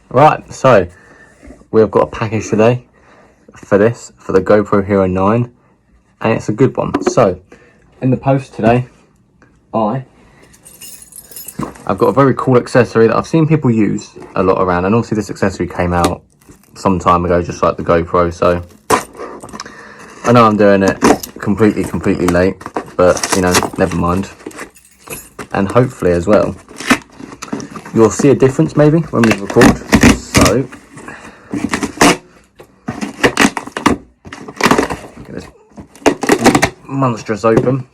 Right, so we've got a package today for the GoPro Hero 9, and it's a good one. So in the post today, I've got a very cool accessory that I've seen people use a lot around, and obviously this accessory came out some time ago, just like the GoPro, so I know I'm doing it completely late, but you know, never mind. And hopefully as well, you'll see a difference maybe when we record. So get this monstrous open.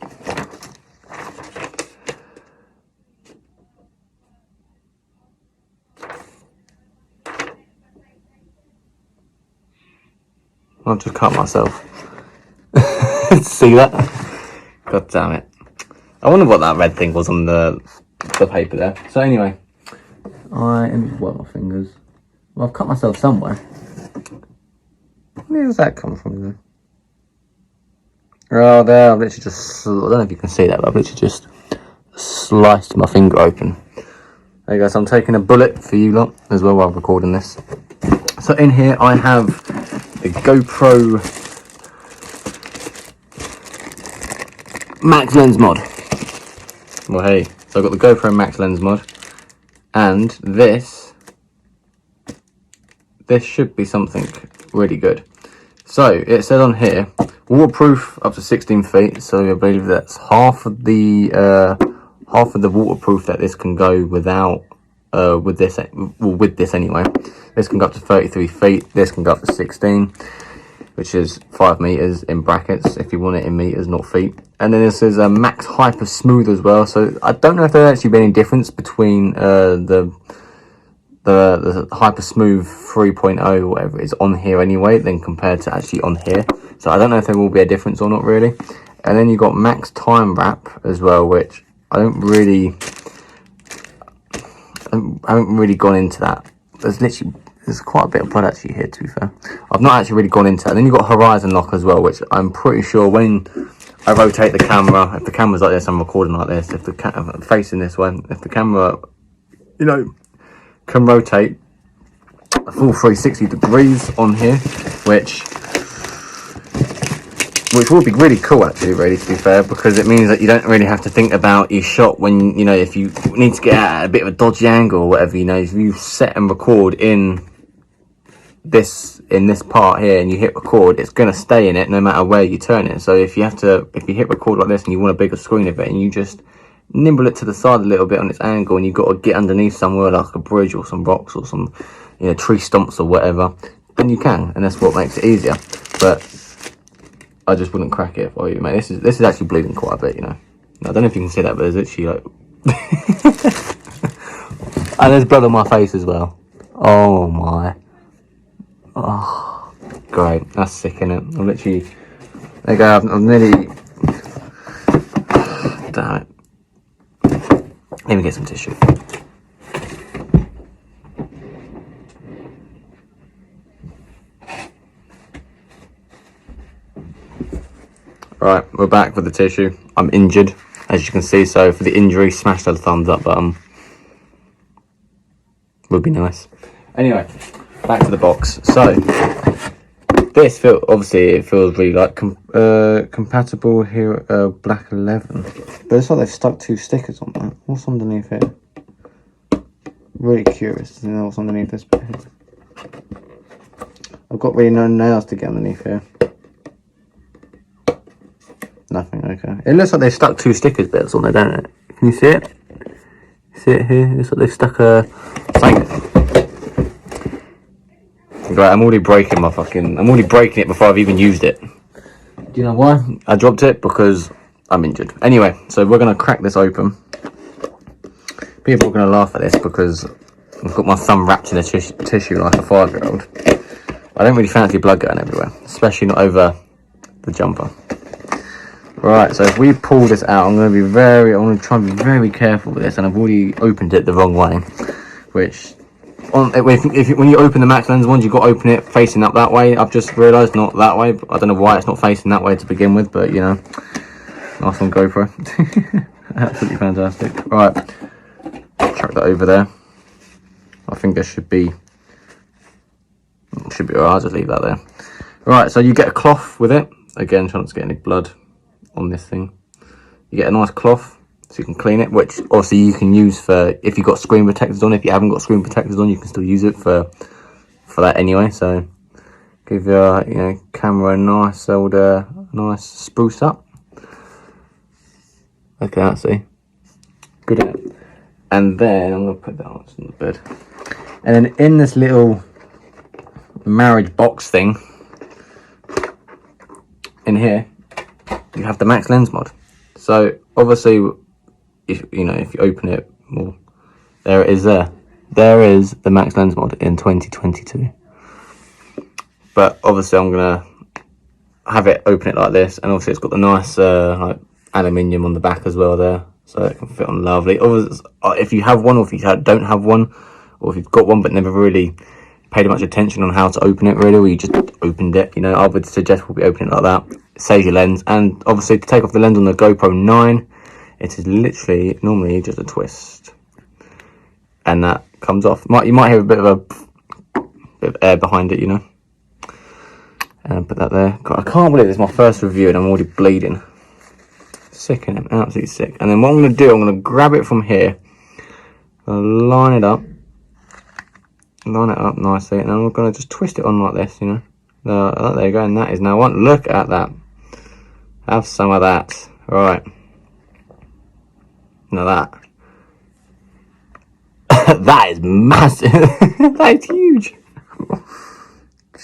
I'll just cut myself. See that? God damn it. I wonder what that red thing was on the paper there. So anyway, let me just wipe my fingers. Well, I've cut myself somewhere. Where does that come from then? Oh, there, I've literally just, I don't know if you can see that, but I've literally just sliced my finger open. There you go, so I'm taking a bullet for you lot as well while I'm recording this. So in here I have the GoPro Max Lens mod. Well, hey, so I've got the GoPro Max Lens mod, and this should be something really good. So it says on here, waterproof up to 16 feet. So I believe that's half of the waterproof that this can go without. With this anyway. This can go up to 33 feet. This can go up to 16, which is 5 meters in brackets if you want it in meters, not feet. And then this is a max hyper smooth as well. So I don't know if there's actually been any difference between the hyper smooth 3.0 or whatever is on here anyway, then compared to actually on here. So I don't know if there will be a difference or not really. And then you got max time wrap as well, which I haven't really gone into that. There's quite a bit of product here, to be fair. I've not actually really gone into that. And then you've got horizon lock as well, which I'm pretty sure when I rotate the camera, if the camera's like this, I'm recording like this, if I'm facing this way, if the camera, you know, can rotate a full 360 degrees on here, which will be really cool actually, really, to be fair, because it means that you don't really have to think about your shot when, you know, if you need to get at a bit of a dodgy angle or whatever, you know, if you set and record in this part here and you hit record, it's going to stay in it no matter where you turn it. So if you hit record like this and you want a bigger screen of it and you just nimble it to the side a little bit on its angle and you've got to get underneath somewhere like a bridge or some rocks or some, you know, tree stumps or whatever, then you can, and that's what makes it easier. But I just wouldn't crack it for you, mate. This is actually bleeding quite a bit, you know. I don't know if you can see that, but there's literally like and there's blood on my face as well. Oh my. Oh, great. That's sick, innit? I'm literally, there you go, I'm nearly, damn it. Let me get some tissue. Right, we're back with the tissue. I'm injured, as you can see, so for the injury, smash that thumbs up button. Would be nice. Anyway, back to the box. So, this obviously feels really like compatible here, black 11. But it's like they've stuck 2 stickers on that. What's underneath here? Really curious to know what's underneath this bit here. I've got really no nails to get underneath here. Nothing, okay. It looks like they've stuck 2 stickers bits on there, don't it? Can you see it? See it here? It looks like they've stuck a thing. Right, I'm already breaking it before I've even used it. Do you know why? I dropped it because I'm injured. Anyway, so we're going to crack this open. People are going to laugh at this because I've got my thumb wrapped in a tissue like a 5-year-old. I don't really fancy blood going everywhere, especially not over the jumper. Right, so if we pull this out, I want to try and be very careful with this, and I've already opened it the wrong way, which, when you open the Max Lens ones, you've got to open it facing up that way. I've just realised, not that way. I don't know why it's not facing that way to begin with, but, you know, nice one, GoPro. Absolutely fantastic. Right, chuck that over there. I think there should be alright. I'll just leave that there. Right, so you get a cloth with it. Again, try not to get any blood on this thing. You get a nice cloth so you can clean it, which obviously you can use for if you've got screen protectors on. If you haven't got screen protectors on, you can still use it for that anyway. So give your camera a nice old nice spruce up. Look at that, see? Good at it. And then I'm gonna put that on the bed. And then in this little marriage box thing in here, you have the max lens mod. So obviously, if you open it, well, there it is. There is the max lens mod in 2022. But obviously, I'm gonna have it open it like this, and obviously it's got the nice like aluminium on the back as well there, so it can fit on lovely. If you have one, or if you don't have one, or if you've got one but never really paid much attention on how to open it really, or you just opened it, I would suggest we'll be opening it like that. It saves your lens. And obviously to take off the lens on the GoPro 9, it is literally normally just a twist, and that comes off. You might hear a bit of air behind it, and put that there. God, I can't believe this is my first review and I'm already bleeding. Sick, innit? Absolutely sick. And then what I'm going to do, I'm going to grab it from here, line it up nicely, and then we're going to just twist it on like this, there you go, and that is now on. Look at that. Have some of that. Right. Now that. That is massive. That is huge.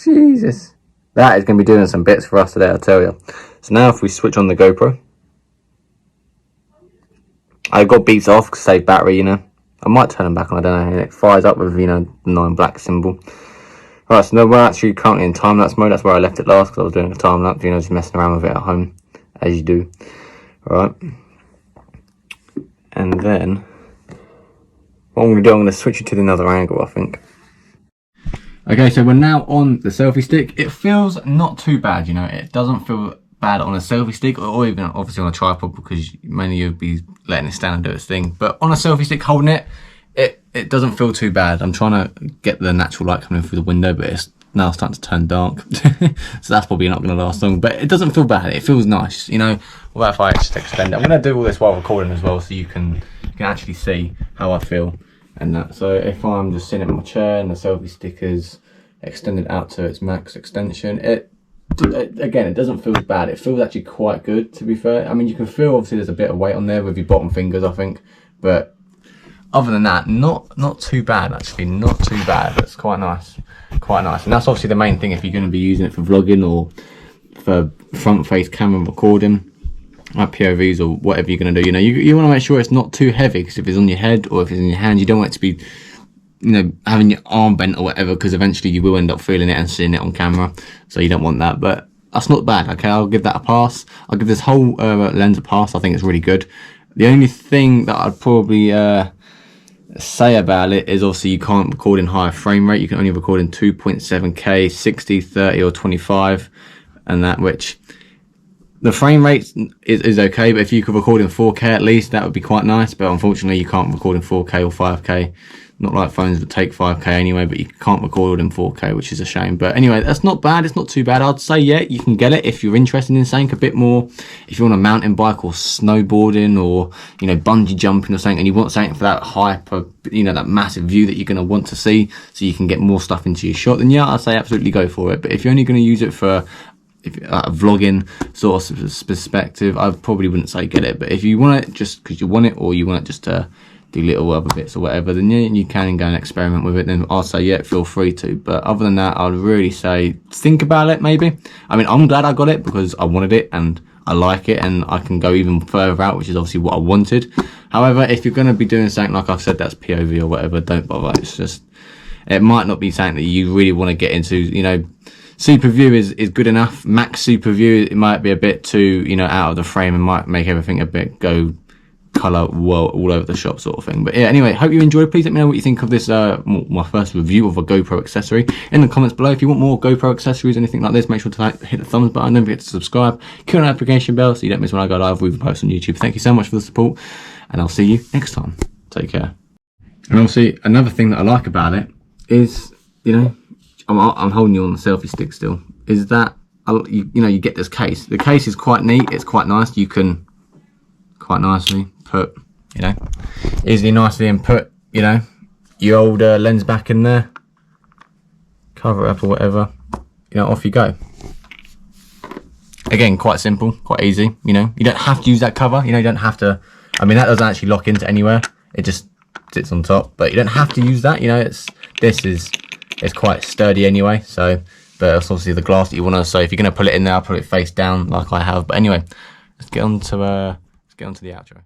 Jesus. That is going to be doing some bits for us today, I'll tell you. So now if we switch on the GoPro, I got beats off to save battery, I might turn them back on, I don't know, and it fires up with, the 9 black symbol. Right, so now we're actually currently in time-lapse mode. That's where I left it last, because I was doing a time-lapse, just messing around with it at home, as you do. Right. And then, what I'm going to do, I'm going to switch it to another angle, I think. Okay, so we're now on the selfie stick. It feels not too bad, it doesn't feel bad on a selfie stick, or even obviously on a tripod, because mainly you'll be letting it stand and do its thing. But on a selfie stick holding it, it doesn't feel too bad. I'm trying to get the natural light coming in through the window, but it's now starting to turn dark. So that's probably not going to last long, but it doesn't feel bad. It feels nice, What if I just extend it? I'm going to do all this while recording as well, so you can actually see how I feel and that. So if I'm just sitting in my chair and the selfie stick is extended out to its max extension, again, it doesn't feel bad. It feels actually quite good, to be fair. I mean, you can feel obviously there's a bit of weight on there with your bottom fingers, I think, but other than that, not too bad actually. Not too bad. It's quite nice, and that's obviously the main thing if you're going to be using it for vlogging or for front face camera recording, like POVs or whatever you're going to do. You want to make sure it's not too heavy, because if it's on your head or if it's in your hand, you don't want it to be having your arm bent or whatever, because eventually you will end up feeling it and seeing it on camera, so you don't want that. But that's not bad. Okay, I'll give that a pass. I'll give this whole lens a pass. I think it's really good. The only thing that I'd probably say about it is obviously you can't record in higher frame rate. You can only record in 2.7K, 60, 30 or 25, and that, which the frame rate is okay, but if you could record in 4K at least, that would be quite nice. But unfortunately you can't record in 4K or 5K. Not like phones that take 5K anyway, but you can't record in 4K, which is a shame. But anyway, that's not bad. It's not too bad. I'd say, yeah, you can get it if you're interested in something a bit more. If you want a mountain bike or snowboarding or, bungee jumping or something, and you want something for that hyper, that massive view that you're going to want to see, so you can get more stuff into your shot, then yeah, I'd say absolutely go for it. But if you're only going to use it for a vlogging sort of perspective, I probably wouldn't say get it. But if you want it just because you want it, or you want it just to do little other bits or whatever, then yeah, you can go and experiment with it, then I'll say yeah, feel free to. But other than that, I'd really say think about it. Maybe, I mean, I'm glad I got it because I wanted it and I like it, and I can go even further out, which is obviously what I wanted. However, if you're going to be doing something like I've said, that's POV or whatever, don't bother. It's just, it might not be something that you really want to get into. Super view is good enough. Max super view, it might be a bit too out of the frame and might make everything a bit go colour all over the shop sort of thing. But yeah, anyway, hope you enjoyed. Please let me know what you think of this my first review of a GoPro accessory in the comments below. If you want more GoPro accessories, anything like this, make sure to hit the thumbs button. Don't forget to subscribe, click on the notification bell so you don't miss when I go live with a post on YouTube. Thank you so much for the support, and I'll see you next time. Take care. And also, another thing that I like about it is, you know, I'm holding you on the selfie stick still, is that, you know, you get this case. The case is quite neat, it's quite nice. You can quite nicely put, you know, easily nicely and put, you know, your old lens back in there, cover it up or whatever, you know, off you go. Again, quite simple, quite easy, you know. You don't have to use that cover, you know, you don't have to, I mean, that doesn't actually lock into anywhere. It just sits on top, but you don't have to use that, you know. It's quite sturdy anyway, so, but it's obviously the glass that you want to, so if you're going to put it in there, I'll put it face down like I have. But anyway, let's get on to the outro.